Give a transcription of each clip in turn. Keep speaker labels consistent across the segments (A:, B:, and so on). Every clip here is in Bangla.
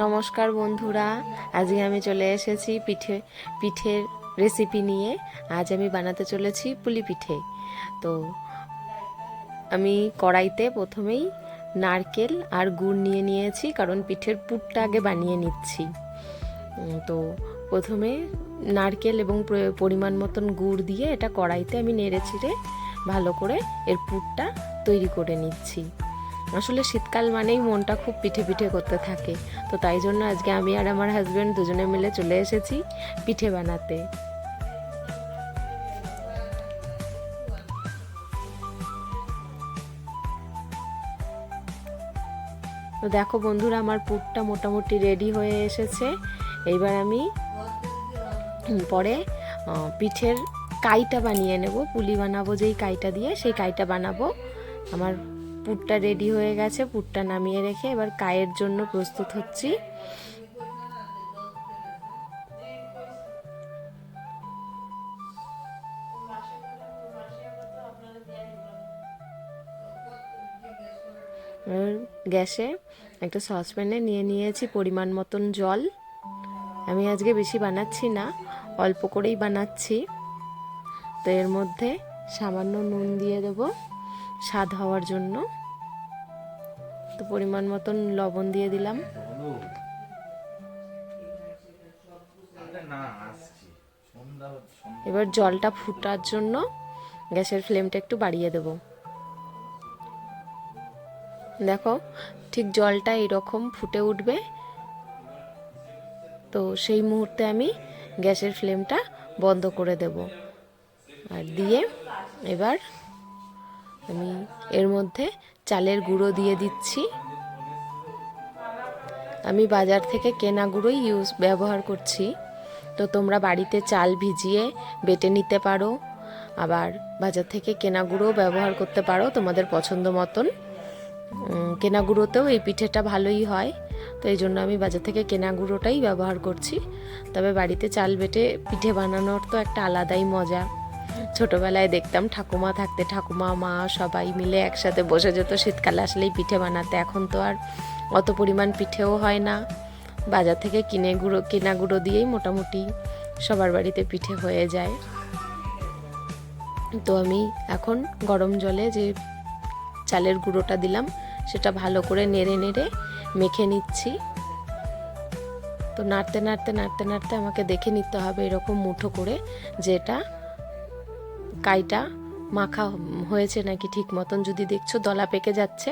A: নমস্কার বন্ধুরা, আজকে আমি চলে এসেছি পিঠের রেসিপি নিয়ে। আজ আমি বানাতে চলেছি পুলি পিঠে। তো আমি কড়াইতে প্রথমেই নারকেল আর গুড় নিয়ে নিয়েছি, কারণ পিঠের পুরটা আগে বানিয়ে নিচ্ছি। তো প্রথমে নারকেল এবং পরিমাণ মতন গুড় দিয়ে এটা কড়াইতে আমি নেড়ে চিড়ে ভালো করে এর পুরটা তৈরি করে নিচ্ছি। আসলে শীতকাল মানেই মনটা খুব পিঠে পিঠে করতে থাকে, তো তাই জন্য আজকে আমি আর আমার হাজব্যান্ড দুজনে মিলে চলে এসেছি পিঠে বানাতে। তো দেখো বন্ধুরা, আমার পুরটা মোটামুটি রেডি হয়ে এসেছে। এইবার আমি পরে পিঠের কাইটা বানিয়ে নেব। পুলি বানাবো যেই কাইটা দিয়ে, সেই কাইটা বানাবো। আমার পুরটা রেডি হয়ে গেছে, পুরটা নামিয়ে রেখে এবার কায়ের জন্য প্রস্তুত হচ্ছি। গ্যাসে একটা সসপ্যানে নিয়ে নিয়েছি পরিমাণ মতন জল। আমি আজকে বেশি বানাচ্ছি না, অল্প করেই বানাচ্ছি। তো এর মধ্যে সামান্য নুন দিয়ে দেবো স্বাদ হওয়ার জন্য। তো পরিমাণ মতন লবণ দিয়ে দিলাম। এবার জলটা ফুটার জন্য গ্যাসের ফ্লেমটা একটু বাড়িয়ে দেব। দেখো, ঠিক জলটা এরকম ফুটে উঠবে, তো সেই মুহূর্তে আমি গ্যাসের ফ্লেমটা বন্ধ করে দেব। আর দিয়ে এবার আমি এর মধ্যে চালের গুঁড়ো দিয়ে দিচ্ছি। আমি বাজার থেকে কেনা গুঁড়োই ব্যবহার করছি। তো তোমরা বাড়িতে চাল ভিজিয়ে বেটে নিতে পারো, আবার বাজার থেকে কেনা গুঁড়োও ব্যবহার করতে পারো তোমাদের পছন্দ মতন। কেনা গুঁড়োতেও এই পিঠেটা ভালোই হয়, তো এই জন্য আমি বাজার থেকে কেনা গুঁড়োটাই ব্যবহার করছি। তবে বাড়িতে চাল বেটে পিঠে বানানোর তো একটা আলাদাই মজা। ছোটবেলায় দেখতাম ঠাকুমা থাকতে ঠাকুমা মা সবাই মিলে একসাথে বসে যেত শীতকাল আসলেই পিঠে বানাতে। এখন তো আর অত পরিমাণ পিঠেও হয় না, বাজার থেকে কেনা গুঁড়ো দিয়েই মোটামুটি সবার বাড়িতে পিঠে হয়ে যায়। তো আমি এখন গরম জলে যে চালের গুঁড়োটা দিলাম সেটা ভালো করে নেড়ে নেড়ে মেখে নিচ্ছি। তো নাড়তে নাড়তে নাড়তে নাড়তে আমাকে দেখে নিতে হবে এরকম মুঠো করে, যে এটা কাইটা মাখা হয়েছে নাকি ঠিক মতন। যদি দেখছো দলা পেকে যাচ্ছে,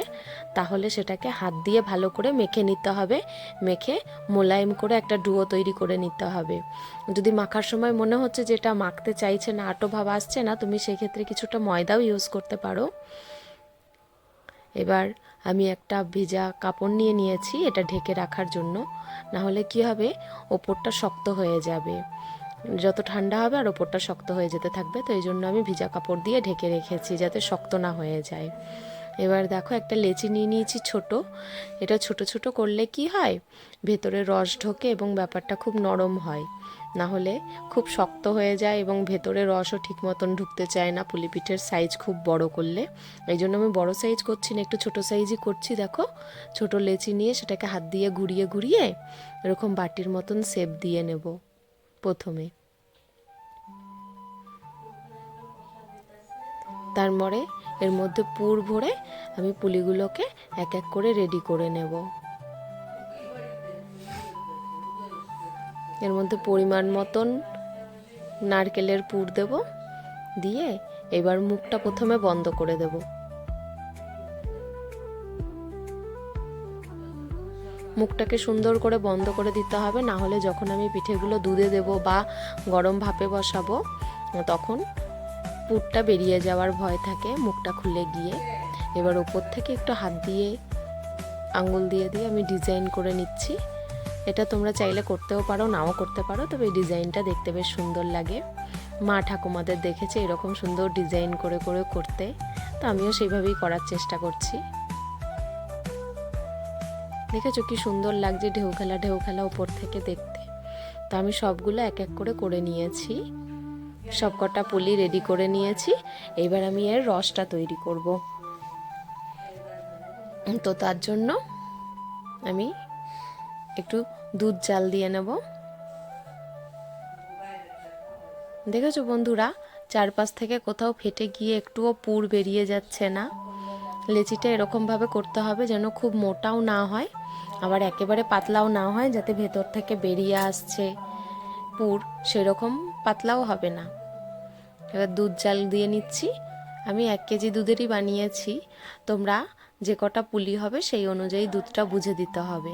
A: তাহলে সেটাকে হাত দিয়ে ভালো করে মেখে নিতে হবে। মেখে মোলায়েম করে একটা ডুয়ো তৈরি করে নিতে হবে। যদি মাখার সময় মনে হচ্ছে যে এটা মাখতে চাইছে না, আটো ভাব আসছে না, তুমি সেক্ষেত্রে কিছুটা ময়দাও ইউজ করতে পারো। এবার আমি একটা ভেজা কাপড় নিয়ে নিয়েছি এটা ঢেকে রাখার জন্য, না হলে কি হবে, ওপরটা শক্ত হয়ে যাবে। যত ঠান্ডা হবে আর ওপরটা শক্ত হয়ে যেতে থাকবে। তো এই জন্য আমি ভিজা কাপড় দিয়ে ঢেকে রেখেছি যাতে শক্ত না হয়ে যায়। এবার দেখো, একটা লেচি নিয়ে নিয়েছি ছোট। এটা ছোট ছোট করলে কি হয়, ভেতরে রস ঢোকে এবং ব্যাপারটা খুব নরম হয়। না হলে খুব শক্ত হয়ে যায় এবং ভেতরে রসও ঠিক মতন ঢুকতে চায় না পুলি পিঠের সাইজ খুব বড় করলে। এই জন্য আমি বড় সাইজ করছি না, একটু ছোট সাইজই করছি। দেখো, ছোট লেচি নিয়ে সেটাকে হাত দিয়ে ঘুরিয়ে ঘুরিয়ে এরকম বাটির মতন শেপ দিয়ে নেব প্রথমে। তারপরে এর মধ্যে পুর ভরে আমি পুলিগুলোকে এক এক করে রেডি করে নেব। এর মধ্যে পরিমাণ মতন নারকেলের পুর দেব, দিয়ে এবার মুখটা প্রথমে বন্ধ করে দেব। মুখটাকে সুন্দর করে বন্ধ করে দিতে হবে, না হলে যখন আমি পিঠেগুলো দুধে দেব বা গরম ভাপে বসাবো তখন পুরটা বেরিয়ে যাওয়ার ভয় থাকে মুখটা খুলে গিয়ে। এবার ওপর থেকে একটু হাত দিয়ে আঙুল দিয়ে দিয়ে আমি ডিজাইন করে নিচ্ছি। এটা তোমরা চাইলে করতেও পারো, নাও করতে পারো, তবে এই ডিজাইনটা দেখতে বেশ সুন্দর লাগে। মা ঠাকুমাদের দেখেছে এরকম সুন্দর ডিজাইন করে করে করতে, তো আমিও সেইভাবেই করার চেষ্টা করছি। দেখেছো কি সুন্দর লাগছে ঢেউ খেলা উপর থেকে দেখতে। তো আমি সবগুলো এক এক করে করে নিয়েছি, সবকটা পুলি রেডি করে নিয়েছি। এবার আমি এর রসটা তৈরি করব। তো তার জন্য আমি একটু দুধ জাল দিয়ে নেব। দেখেছো বন্ধুরা, চারপাশ থেকে কোথাও ফেটে গিয়ে একটুও পুর বেরিয়ে যাচ্ছে না। লেচিটা এরকমভাবে করতে হবে যেন খুব মোটাও না হয়, আবার একেবারে পাতলাও না হয়, যাতে ভেতর থেকে বেরিয়ে আসছে পুর সেরকম পাতলাও হবে না। এবার দুধ জাল দিয়ে নিচ্ছি। আমি 1 কেজি দুধেরই বানিয়েছি, তোমরা যে কটা পুলি হবে সেই অনুযায়ী দুধটা বুঝে দিতে হবে।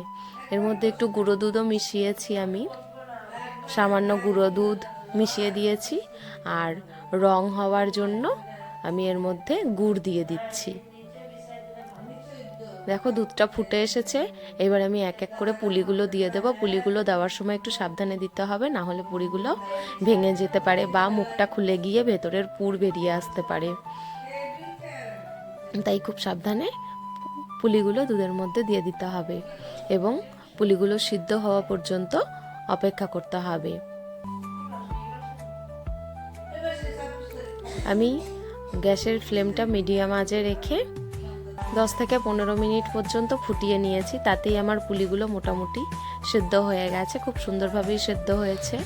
A: এর মধ্যে একটু গুঁড়ো দুধও মিশিয়েছি, আমি সামান্য গুঁড়ো দুধ মিশিয়ে দিয়েছি, আর রং হওয়ার জন্য আমি এর মধ্যে গুড় দিয়ে দিচ্ছি। দেখো দুধটা ফুটে এসেছে, এবার আমি এক এক করে পুলিগুলো দিয়ে দেবো। পুলিগুলো দেওয়ার সময় একটু সাবধানে দিতে হবে, না হলে পুলিগুলো ভেঙে যেতে পারে বা মুখটা খুলে গিয়ে ভেতরের পুর বেরিয়ে আসতে পারে। তাই খুব সাবধানে পুলিগুলো দুধের মধ্যে দিয়ে দিতে হবে এবং পুলিগুলো সিদ্ধ হওয়া পর্যন্ত অপেক্ষা করতে হবে। আমি গ্যাসের ফ্লেমটা মিডিয়াম আঁচে রেখে 10 থেকে 15 মিনিট পর্যন্ত ফুটিয়ে নিয়েছি। তাতেই আমার পুলিগুলো মোটামুটি সিদ্ধ হয়ে গেছে, খুব সুন্দরভাবেই সিদ্ধ হয়েছে।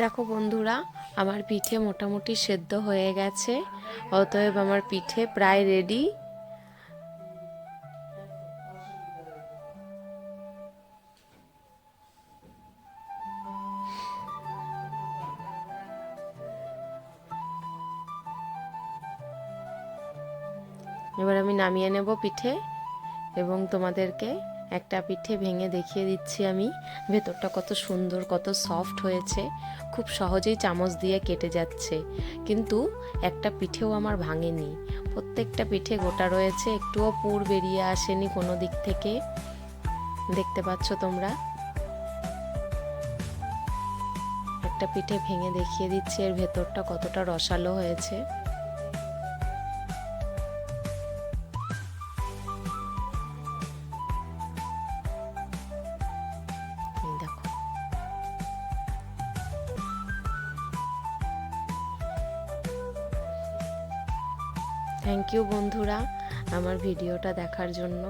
A: দেখো বন্ধুরা, আমার পিঠে মোটামুটি সেদ্ধ হয়ে গেছে, অতএব আমার পিঠে প্রায় রেডি। এবার আমি নামিয়ে নেব পিঠে এবং তোমাদেরকে একটা পিঠে ভেঙে দেখিয়ে দিচ্ছি আমি। ভেতরটা কত সুন্দর, কত সফট হয়েছে, খুব সহজেই চামচ দিয়ে কেটে যাচ্ছে, কিন্তু একটা পিঠেও আমার ভাঙেনি। প্রত্যেকটা পিঠে গোটা রয়েছে, একটুও পুর বেরিয়ে আসেনি কোনো দিক থেকে। দেখতে পাচ্ছ তোমরা। একটা পিঠে ভেঙে দেখিয়ে দিচ্ছি এর ভেতরটা কতটা রসালো হয়েছে। দেখো, থ্যাংক ইউ বন্ধুরা আমার ভিডিওটা দেখার জন্য।